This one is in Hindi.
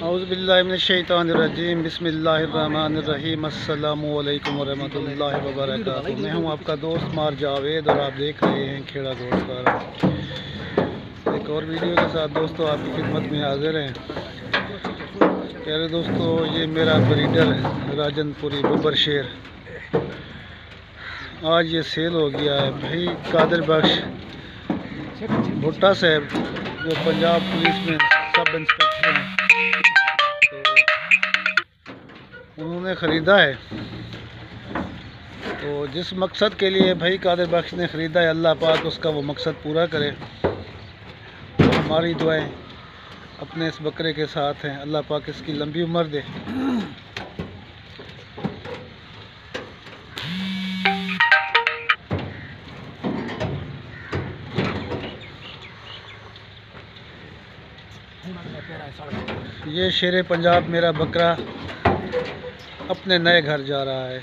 औज़ुबिल्लाहिमिनश्शैतानिर्रजीम बिस्मिल्लाहिर्रहमानिर्रहीम अस्सलामु अलैकुम वरहमतुल्लाहि वबरकातुहू। मैं हूं आपका दोस्त मार जावेद और आप देख रहे हैं खेड़ा दोस्त का एक और वीडियो के साथ दोस्तों आपकी खिदमत में हाजिर हैं। प्यारे दोस्तों, ये मेरा ब्रीडर है राजनपुरी बब्बर शेर। आज ये सेल हो गया है भाई। कादिर बख्श भुट्टा साहब जो पंजाब पुलिस में सब इंस्पेक्टर हैं, उन्होंने ख़रीदा है। तो जिस मकसद के लिए भाई कादिर बख्श ने ख़रीदा है, अल्लाह पाक उसका वो मकसद पूरा करे। तो हमारी दुआएं अपने इस बकरे के साथ हैं, अल्लाह पाक इसकी लंबी उम्र दे। ये शेर पंजाब मेरा बकरा अपने नए घर जा रहा है।